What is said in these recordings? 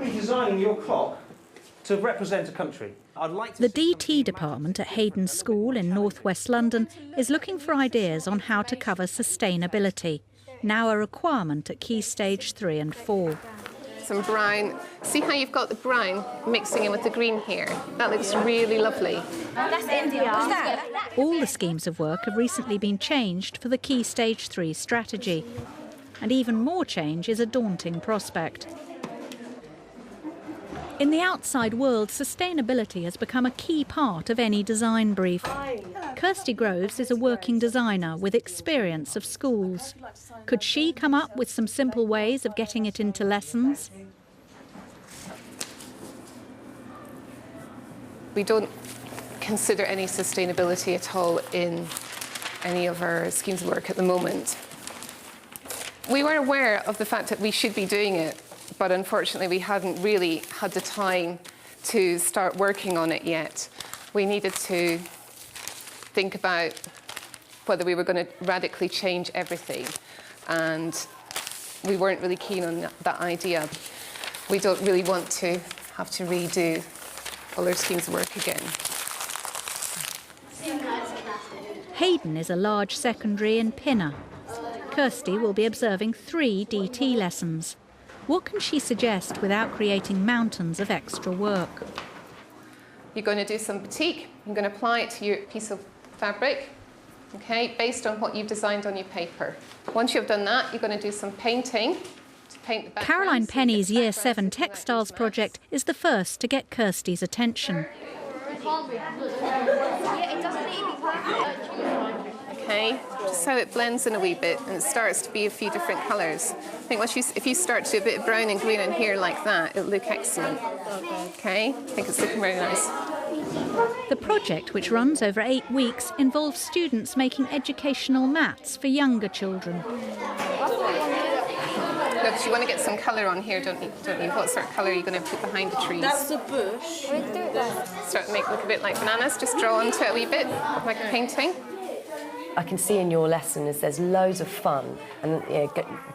going to be designing your clock to represent a country. I'd like to The DT department at Hayden School in northwest London is looking for ideas on how to cover sustainability, now a requirement at Key Stage 3 and 4. Some brown. See how you've got the brown mixing in with the green here? That looks really lovely. That's India. What's that? All the schemes of work have recently been changed for the Key Stage 3 strategy. And even more change is a daunting prospect. In the outside world, sustainability has become a key part of any design brief. Kirsty Groves is a working designer with experience of schools. Could she come up with some simple ways of getting it into lessons? We don't consider any sustainability at all in any of our schemes of work at the moment. We were aware of the fact that we should be doing it, but unfortunately we hadn't really had the time to start working on it yet. We needed to think about whether we were going to radically change everything, and we weren't really keen on that idea. We don't really want to have to redo all our schemes of work again. Hayden is a large secondary in Pinner. Kirsty will be observing 3 DT lessons. What can she suggest without creating mountains of extra work? You're going to do some batik. You're going to apply it to your piece of fabric, okay, based on what you've designed on your paper. Once you've done that, you're going to do some painting to paint the background. Caroline Penny's Year 7 textiles project is the first to get Kirsty's attention. Okay, just so it blends in a wee bit and it starts to be a few different colours. I think if you start to do a bit of brown and green in here like that, it'll look excellent. Okay, I think it's looking very nice. The project, which runs over 8 weeks, involves students making educational mats for younger children. Look, you want to get some colour on here, don't you? What sort of colour are you going to put behind the trees? That's the bush. Start to make it look a bit like bananas. Just draw onto it a wee bit, like a painting. I can see in your lesson is there's loads of fun, and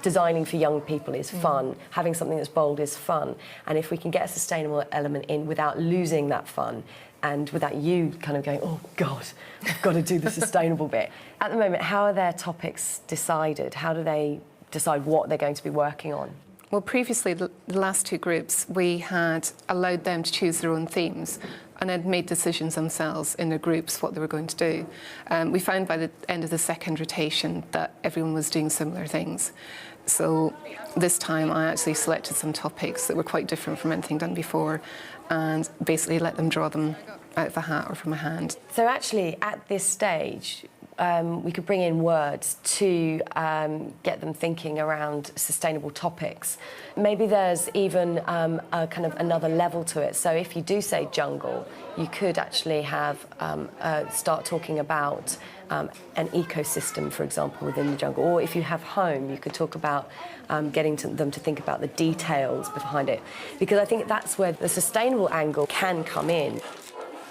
designing for young people is fun. Having something that's bold is fun, and if we can get a sustainable element in without losing that fun, and without you kind of going, oh God, I've got to do the sustainable bit. At the moment, how are their topics decided? How do they decide what they're going to be working on? Well, previously, the last 2 groups, we had allowed them to choose their own themes and had made decisions themselves in their groups what they were going to do. We found by the end of the second rotation that everyone was doing similar things. So this time I actually selected some topics that were quite different from anything done before and basically let them draw them out of a hat or from a hand. So actually, at this stage, we could bring in words to get them thinking around sustainable topics. Maybe there's even a kind of another level to it. So if you do say jungle, you could actually have start talking about an ecosystem, for example, within the jungle. Or if you have home, you could talk about getting them to think about the details behind it. Because I think that's where the sustainable angle can come in.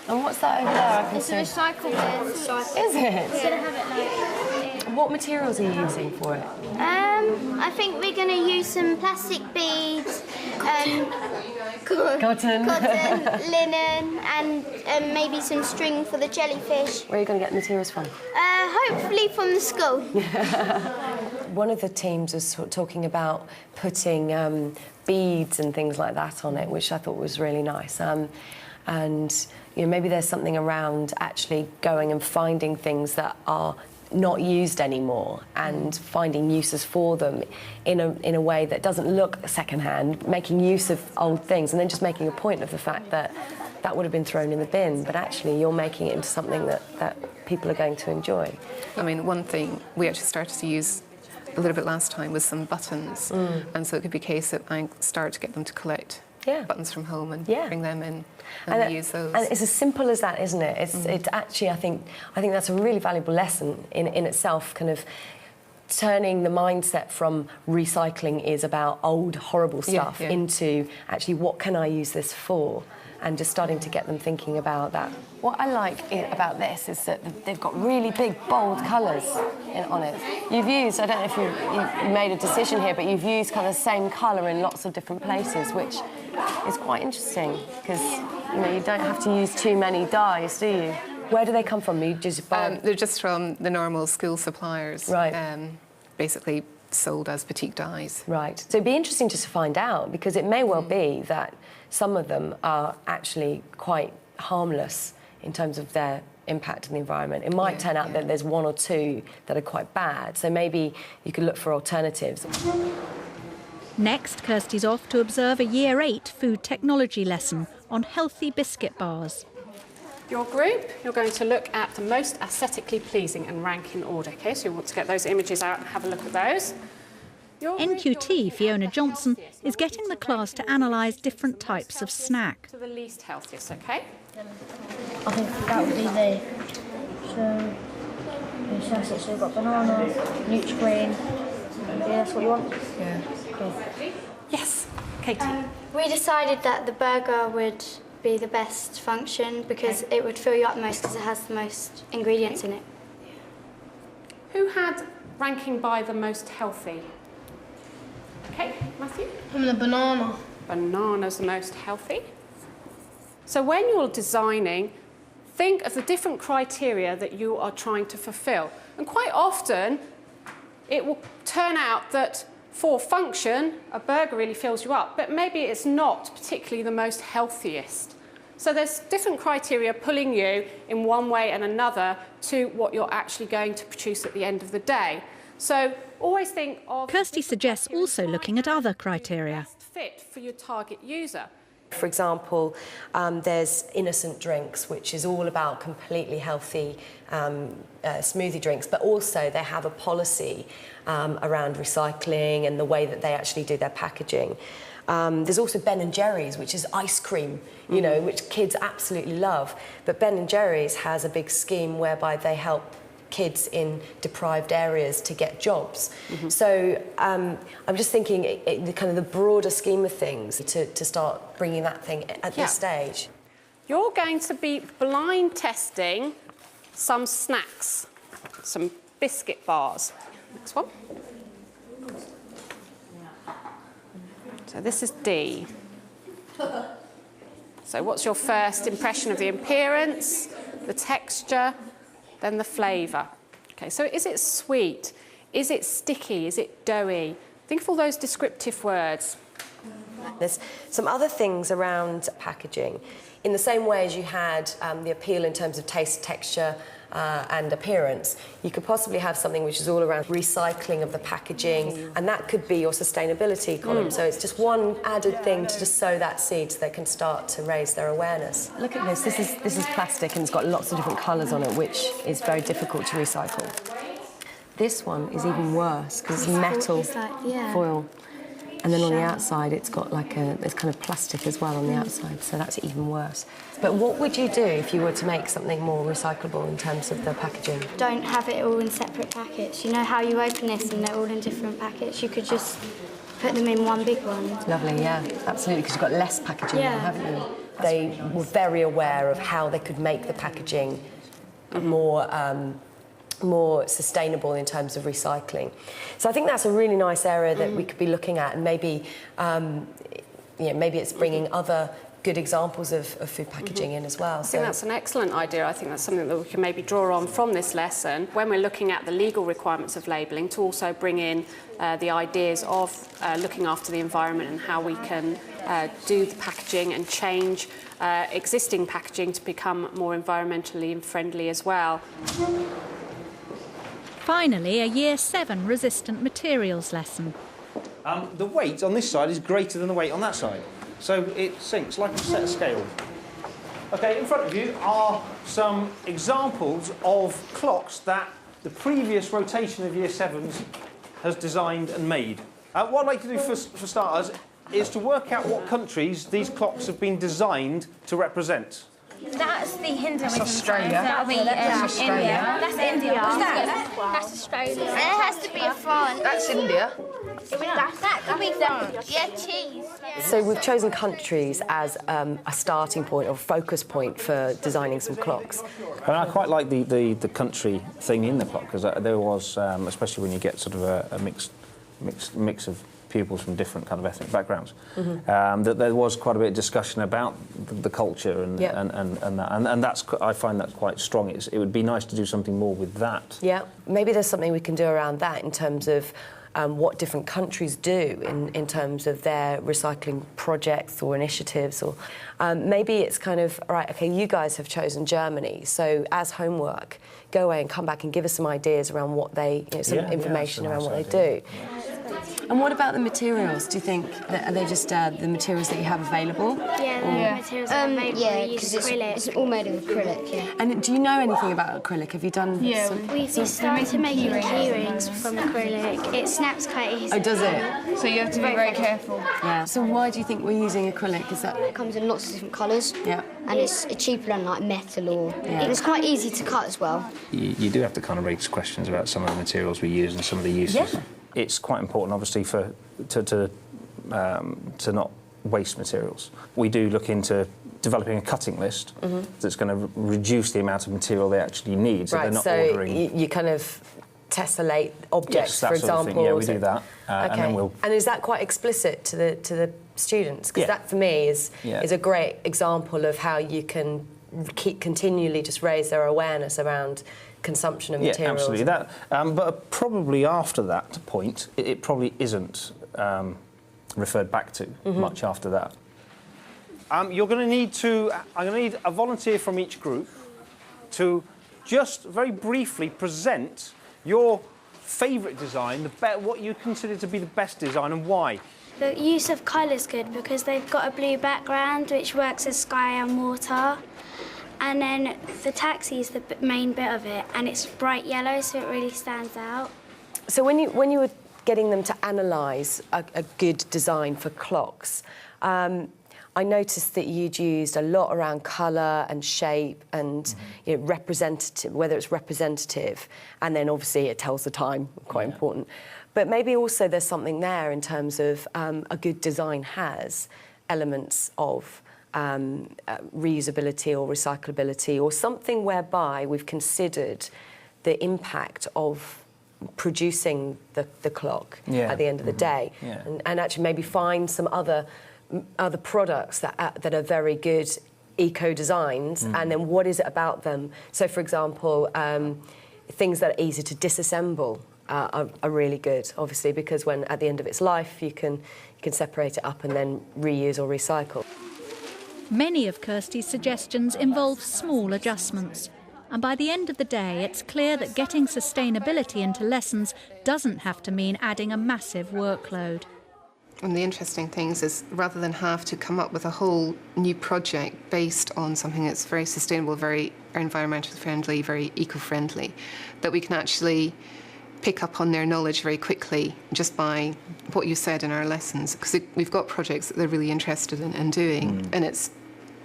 And what's that over there? I can It's a recycle bin. Is it? We're going to have it like... What materials are you using for it? I think we're going to use some plastic beads, Cotton. linen, and maybe some string for the jellyfish. Where are you going to get the materials from? Hopefully from the school. One of the teams was talking about putting beads and things like that on it, which I thought was really nice. And maybe there's something around actually going and finding things that are not used anymore and finding uses for them in a way that doesn't look secondhand, making use of old things, and then just making a point of the fact that that would have been thrown in the bin, but actually you're making it into something that people are going to enjoy. I mean, one thing we actually started to use a little bit last time was some buttons, and so it could be a case that I start to get them to collect buttons from home and bring them in and use those. And it's as simple as that, isn't it? It's actually, I think that's a really valuable lesson in itself, kind of turning the mindset from recycling is about old, horrible stuff into actually what can I use this for? And just starting to get them thinking about that. What I like about this is that they've got really big, bold colours on it. You've used, I don't know if you made a decision here, but you've used kind of the same colour in lots of different places, which It's quite interesting because you don't have to use too many dies, do you? Where do they come from? You just buy? They're just from the normal school suppliers. Right. Basically sold as boutique dies. Right. So it'd be interesting just to find out, because it may well be that some of them are actually quite harmless in terms of their impact on the environment. It might turn out that there's one or two that are quite bad, so maybe you could look for alternatives. Next, Kirsty's off to observe a Year 8 food technology lesson on healthy biscuit bars. Your group, you're going to look at the most aesthetically pleasing and rank in order. Okay, so you want to get those images out and have a look at those. NQT Fiona Johnson is getting the class to analyse different types of snack. To the least healthiest, okay? I think that would be the... So we've got banana, Nutri-Grain. Yeah, that's what you want? Yeah. Cool. Yes, Katie. We decided that the burger would be the best function because it would fill you up most because it has the most ingredients in it. Who had ranking by the most healthy? Okay, Matthew? I'm the banana. Banana's the most healthy. So when you're designing, think of the different criteria that you are trying to fulfill. And quite often, it will turn out that for function, a burger really fills you up, but maybe it's not particularly the most healthiest. So there's different criteria pulling you in one way and another to what you're actually going to produce at the end of the day. So always think of... Kirsty suggests also looking at other criteria. ...fit for your target user. For example, there's innocent drinks, which is all about completely healthy smoothie drinks, but also they have a policy around recycling and the way that they actually do their packaging. There's also Ben & Jerry's, which is ice cream, which kids absolutely love. But Ben & Jerry's has a big scheme whereby they help kids in deprived areas to get jobs. So I'm just thinking the kind of the broader scheme of things to start bringing that thing at this stage. You're going to be blind testing some snacks, some biscuit bars. Next one. So this is D. So what's your first impression of the appearance, the texture, then the flavour? Okay, so is it sweet? Is it sticky? Is it doughy? Think of all those descriptive words. There's some other things around packaging. In the same way as you had the appeal in terms of taste, texture and appearance, you could possibly have something which is all around recycling of the packaging, and that could be your sustainability column. So it's just one added thing to just sow that seed so they can start to raise their awareness. Look at this. This is plastic and it's got lots of different colours on it, which is very difficult to recycle. This one is even worse because it's metal foil. And then on the outside, it's got it's kind of plastic as well on the outside, so that's even worse. But what would you do if you were to make something more recyclable in terms of the packaging? Don't have it all in separate packets. You know how you open this and they're all in different packets? You could just put them in one big one. Lovely, yeah, absolutely, because you've got less packaging now, haven't you? They were very aware of how they could make the packaging more sustainable in terms of recycling. So I think that's a really nice area that we could be looking at, and maybe maybe it's bringing other good examples of food packaging in as well. I think that's an excellent idea. I think that's something that we can maybe draw on from this lesson when we're looking at the legal requirements of labelling, to also bring in the ideas of looking after the environment and how we can do the packaging and change existing packaging to become more environmentally friendly as well. Finally, a Year 7 resistant materials lesson. The weight on this side is greater than the weight on that side, so it sinks like a set of scales. OK, in front of you are some examples of clocks that the previous rotation of Year 7s has designed and made. What I'd like to do for starters is to work out what countries these clocks have been designed to represent. That's the Hinduism. That's Australia. That'll be India. That's India. What's that? That's Australia. And it has to be a France. That's India. That could be France. Yeah, cheese. So we've chosen countries as a starting point or focus point for designing some clocks. And I quite like the country thing in the clock, because there was, especially when you get sort of a mix of pupils from different kind of ethnic backgrounds. That there was quite a bit of discussion about the culture and that's, I find that quite strong. It would be nice to do something more with that. Yeah, maybe there's something we can do around that in terms of what different countries do in terms of their recycling projects or initiatives, or maybe it's kind of, right, okay, you guys have chosen Germany, so as homework, go away and come back and give us some ideas around what they, some information around what they do. And what about the materials? Do you think, are they just the materials that you have available? Yeah, the materials are available. Yeah, because it's all made of acrylic, yeah. And do you know anything about acrylic? Have you done... Yeah, we started making key rings from acrylic. It snaps quite easily. Oh, does it? So you have to be very careful. Yeah. So why do you think we're using acrylic? Is that... It comes in lots of different colours. Yeah. And it's cheaper than like metal or... And it's quite easy to cut as well. You do have to kind of raise questions about some of the materials we use and some of the uses. Yeah. It's quite important, obviously, to not waste materials. We do look into developing a cutting list that's going to reduce the amount of material they actually need, so they're not ordering... you kind of tessellate objects, yes, for example. Sort of thing. Yeah, we do that, and then we'll... And is that quite explicit to the students? Because that, for me, is a great example of how you can continually just raise their awareness around consumption of materials. Yeah, absolutely. That, but probably after that point, it probably isn't referred back to much after that. You're going to need to... I'm going to need a volunteer from each group to just very briefly present your favourite design, what you consider to be the best design and why. The use of colour is good because they've got a blue background which works as sky and water. And then the taxi is the main bit of it, and it's bright yellow, so it really stands out. So when you were getting them to analyse a good design for clocks, I noticed that you'd used a lot around colour and shape and representative, whether it's representative, and then obviously it tells the time, quite important. But maybe also there's something there in terms of a good design has elements of reusability or recyclability, or something whereby we've considered the impact of producing the clock at the end of the day, and actually maybe find some other products that are very good eco-designs, and then what is it about them? So, for example, things that are easy to disassemble are really good, obviously, because when at the end of its life you can separate it up and then reuse or recycle. Many of Kirsty's suggestions involve small adjustments. And by the end of the day, it's clear that getting sustainability into lessons doesn't have to mean adding a massive workload. One of the interesting things is, rather than have to come up with a whole new project based on something that's very sustainable, very environmentally friendly, very eco-friendly, that we can actually pick up on their knowledge very quickly just by what you said in our lessons, because we've got projects that they're really interested in doing, and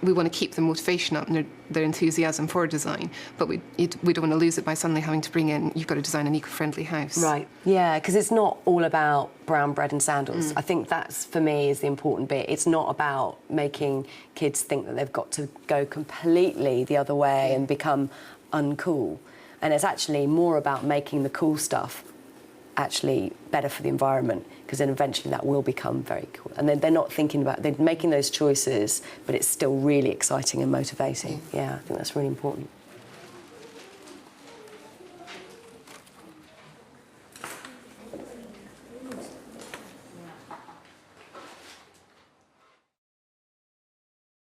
we want to keep the motivation up and their enthusiasm for design, but we don't want to lose it by suddenly having to bring in, you've got to design an eco-friendly house. Right, yeah, because it's not all about brown bread and sandals. I think that's, for me, is the important bit. It's not about making kids think that they've got to go completely the other way and become uncool. And it's actually more about making the cool stuff actually better for the environment, because then eventually that will become very cool. And then they're not thinking about, they're making those choices, but it's still really exciting and motivating. Yeah, I think that's really important.